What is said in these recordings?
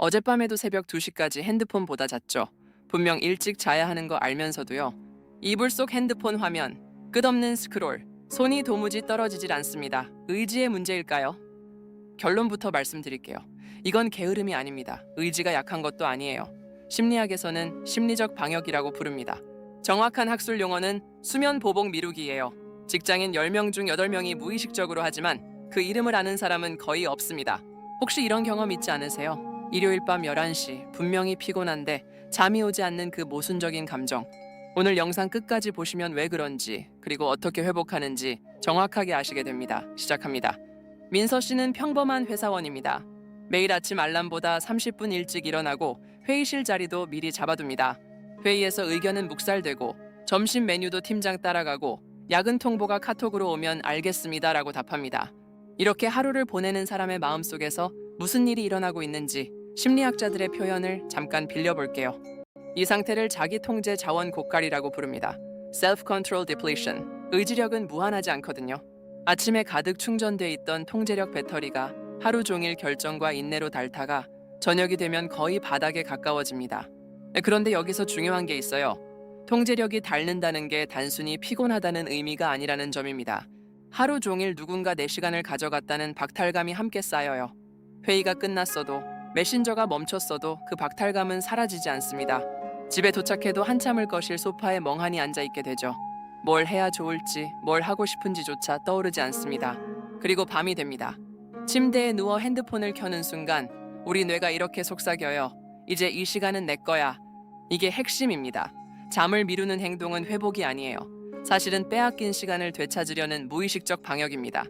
어젯밤에도 새벽 2시까지 핸드폰 보다 잤죠. 분명 일찍 자야 하는 거 알면서도요. 이불 속 핸드폰 화면, 끝없는 스크롤, 손이 도무지 떨어지질 않습니다. 의지의 문제일까요? 결론부터 말씀드릴게요. 이건 게으름이 아닙니다. 의지가 약한 것도 아니에요. 심리학에서는 심리적 방역이라고 부릅니다. 정확한 학술 용어는 수면 보복 미루기예요. 직장인 10명 중 8명이 무의식적으로 하지만 그 이름을 아는 사람은 거의 없습니다. 혹시 이런 경험 있지 않으세요? 일요일 밤 11시, 분명히 피곤한데 잠이 오지 않는 그 모순적인 감정. 오늘 영상 끝까지 보시면 왜 그런지, 그리고 어떻게 회복하는지 정확하게 아시게 됩니다. 시작합니다. 민서 씨는 평범한 회사원입니다. 매일 아침 알람보다 30분 일찍 일어나고 회의실 자리도 미리 잡아둡니다. 회의에서 의견은 묵살되고 점심 메뉴도 팀장 따라가고 야근 통보가 카톡으로 오면 알겠습니다라고 답합니다. 이렇게 하루를 보내는 사람의 마음속에서 무슨 일이 일어나고 있는지 심리학자들의 표현을 잠깐 빌려볼게요. 이 상태를 자기 통제 자원 고갈이라고 부릅니다. Self-control depletion. 의지력은 무한하지 않거든요. 아침에 가득 충전돼 있던 통제력 배터리가 하루 종일 결정과 인내로 닳다가 저녁이 되면 거의 바닥에 가까워집니다. 그런데 여기서 중요한 게 있어요. 통제력이 닳는다는 게 단순히 피곤하다는 의미가 아니라는 점입니다. 하루 종일 누군가 내 시간을 가져갔다는 박탈감이 함께 쌓여요. 회의가 끝났어도 메신저가 멈췄어도 그 박탈감은 사라지지 않습니다. 집에 도착해도 한참을 거실 소파에 멍하니 앉아있게 되죠. 뭘 해야 좋을지, 뭘 하고 싶은지조차 떠오르지 않습니다. 그리고 밤이 됩니다. 침대에 누워 핸드폰을 켜는 순간 우리 뇌가 이렇게 속삭여요. 이제 이 시간은 내 거야. 이게 핵심입니다. 잠을 미루는 행동은 회복이 아니에요. 사실은 빼앗긴 시간을 되찾으려는 무의식적 방역입니다.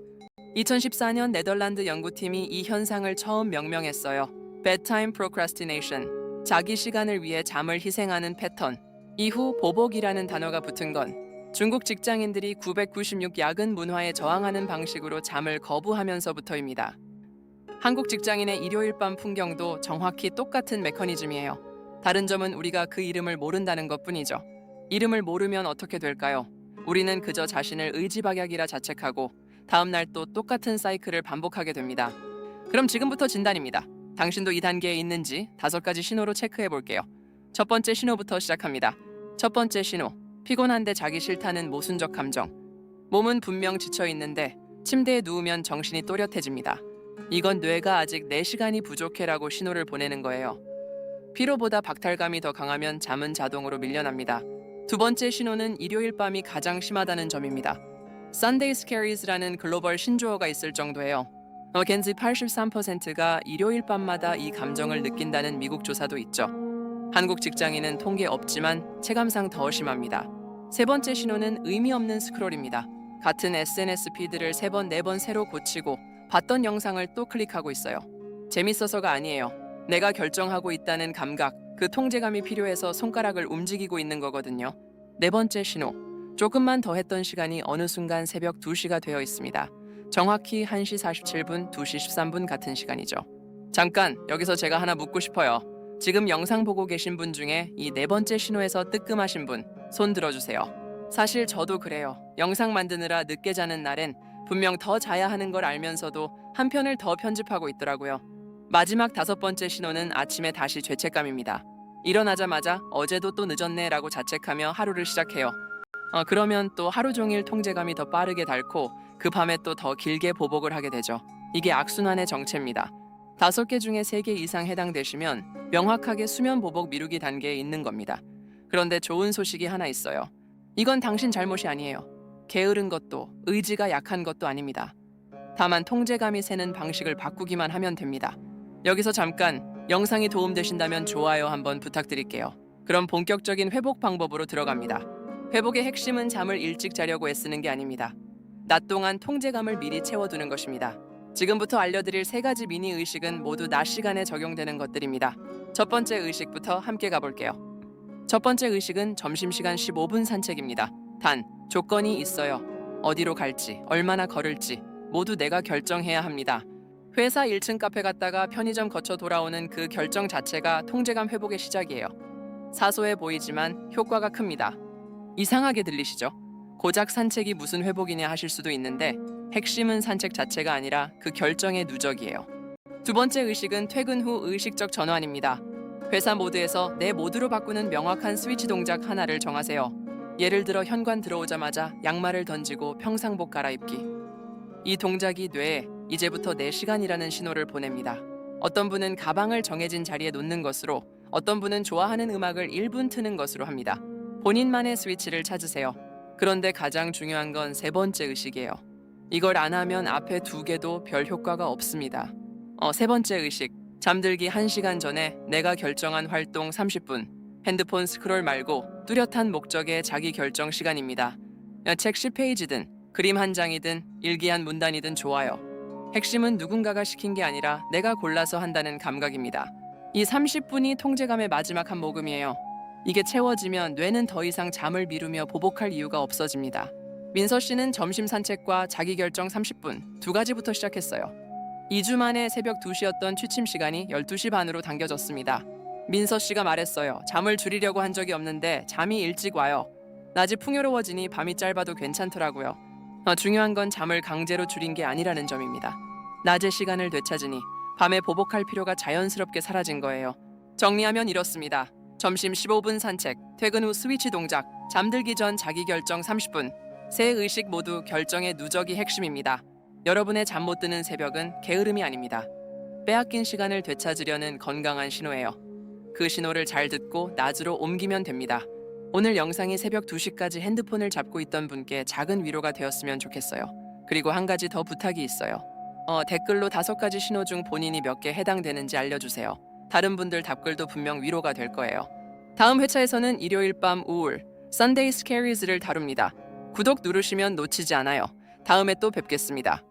2014년 네덜란드 연구팀이 이 현상을 처음 명명했어요. Bedtime Procrastination. 자기 시간을 위해 잠을 희생하는 패턴. 이후 보복이라는 단어가 붙은 건 중국 직장인들이 996 야근 문화에 저항하는 방식으로 잠을 거부하면서부터입니다. 한국 직장인의 일요일 밤 풍경도 정확히 똑같은 메커니즘이에요. 다른 점은 우리가 그 이름을 모른다는 것뿐이죠. 이름을 모르면 어떻게 될까요? 우리는 그저 자신을 의지박약이라 자책하고 다음 날 또 똑같은 사이클을 반복하게 됩니다. 그럼 지금부터 진단입니다. 당신도 이 단계에 있는지 5가지 신호로 체크해 볼게요. 첫 번째 신호부터 시작합니다. 첫 번째 신호. 피곤한데 자기 싫다는 모순적 감정. 몸은 분명 지쳐 있는데 침대에 누우면 정신이 또렷해집니다. 이건 뇌가 아직 내 시간이 부족해라고 신호를 보내는 거예요. 피로보다 박탈감이 더 강하면 잠은 자동으로 밀려납니다. 두 번째 신호는 일요일 밤이 가장 심하다는 점입니다. Sunday Scaries라는 글로벌 신조어가 있을 정도예요. 겐지 83%가 일요일 밤마다 이 감정을 느낀다는 미국 조사도 있죠. 한국 직장인은 통계 없지만 체감상 더 심합니다. 세 번째 신호는 의미 없는 스크롤입니다. 같은 SNS 피드를 3번, 4번 새로 고치고 봤던 영상을 또 클릭하고 있어요. 재밌어서가 아니에요. 내가 결정하고 있다는 감각, 그 통제감이 필요해서 손가락을 움직이고 있는 거거든요. 네 번째 신호. 조금만 더 했던 시간이 어느 순간 새벽 2시가 되어 있습니다. 정확히 1시 47분, 2시 13분 같은 시간이죠. 잠깐, 여기서 제가 하나 묻고 싶어요. 지금 영상 보고 계신 분 중에 이 네 번째 신호에서 뜨끔하신 분, 손 들어주세요. 사실 저도 그래요. 영상 만드느라 늦게 자는 날엔 분명 더 자야 하는 걸 알면서도 한 편을 더 편집하고 있더라고요. 마지막 5번째 신호는 아침에 다시 죄책감입니다. 일어나자마자 어제도 또 늦었네 라고 자책하며 하루를 시작해요. 그러면 또 하루 종일 통제감이 더 빠르게 닳고 그 밤에 또 더 길게 보복을 하게 되죠. 이게 악순환의 정체입니다. 5개 중에 3개 이상 해당되시면 명확하게 수면 보복 미루기 단계에 있는 겁니다. 그런데 좋은 소식이 하나 있어요. 이건 당신 잘못이 아니에요. 게으른 것도 의지가 약한 것도 아닙니다. 다만 통제감이 새는 방식을 바꾸기만 하면 됩니다. 여기서 잠깐 영상이 도움되신다면 좋아요 한번 부탁드릴게요. 그럼 본격적인 회복 방법으로 들어갑니다. 회복의 핵심은 잠을 일찍 자려고 애쓰는 게 아닙니다. 낮 동안 통제감을 미리 채워두는 것입니다. 지금부터 알려드릴 3가지 미니 의식은 모두 낮 시간에 적용되는 것들입니다. 첫 번째 의식부터 함께 가볼게요. 첫 번째 의식은 점심시간 15분 산책입니다. 단, 조건이 있어요. 어디로 갈지, 얼마나 걸을지 모두 내가 결정해야 합니다. 회사 1층 카페 갔다가 편의점 거쳐 돌아오는 그 결정 자체가 통제감 회복의 시작이에요. 사소해 보이지만 효과가 큽니다. 이상하게 들리시죠? 고작 산책이 무슨 회복이냐 하실 수도 있는데 핵심은 산책 자체가 아니라 그 결정의 누적이에요. 두 번째 의식은 퇴근 후 의식적 전환입니다. 회사 모드에서 내 모드로 바꾸는 명확한 스위치 동작 하나를 정하세요. 예를 들어 현관 들어오자마자 양말을 던지고 평상복 갈아입기. 이 동작이 뇌에 이제부터 내 시간이라는 신호를 보냅니다. 어떤 분은 가방을 정해진 자리에 놓는 것으로, 어떤 분은 좋아하는 음악을 1분 트는 것으로 합니다. 본인만의 스위치를 찾으세요. 그런데 가장 중요한 건 세 번째 의식이에요. 이걸 안 하면 앞에 두 개도 별 효과가 없습니다. 세 번째 의식. 잠들기 1시간 전에 내가 결정한 활동 30분. 핸드폰 스크롤 말고 뚜렷한 목적의 자기 결정 시간입니다. 책 10페이지든 그림 한 장이든 일기 한 문단이든 좋아요. 핵심은 누군가가 시킨 게 아니라 내가 골라서 한다는 감각입니다. 이 30분이 통제감의 마지막 한 모금이에요. 이게 채워지면 뇌는 더 이상 잠을 미루며 보복할 이유가 없어집니다. 민서 씨는 점심 산책과 자기 결정 30분 두 가지부터 시작했어요. 2주 만에 새벽 2시였던 취침 시간이 12시 반으로 당겨졌습니다. 민서 씨가 말했어요. 잠을 줄이려고 한 적이 없는데 잠이 일찍 와요. 낮이 풍요로워지니 밤이 짧아도 괜찮더라고요. 중요한 건 잠을 강제로 줄인 게 아니라는 점입니다. 낮의 시간을 되찾으니 밤에 보복할 필요가 자연스럽게 사라진 거예요. 정리하면 이렇습니다. 점심 15분 산책, 퇴근 후 스위치 동작, 잠들기 전 자기 결정 30분. 세 의식 모두 결정의 누적이 핵심입니다. 여러분의 잠 못 드는 새벽은 게으름이 아닙니다. 빼앗긴 시간을 되찾으려는 건강한 신호예요. 그 신호를 잘 듣고 낮으로 옮기면 됩니다. 오늘 영상이 새벽 2시까지 핸드폰을 잡고 있던 분께 작은 위로가 되었으면 좋겠어요. 그리고 한 가지 더 부탁이 있어요. 댓글로 5가지 신호 중 본인이 몇 개 해당되는지 알려주세요. 다른 분들 답글도 분명 위로가 될 거예요. 다음 회차에서는 일요일 밤 우울, Sunday Scaries를 다룹니다. 구독 누르시면 놓치지 않아요. 다음에 또 뵙겠습니다.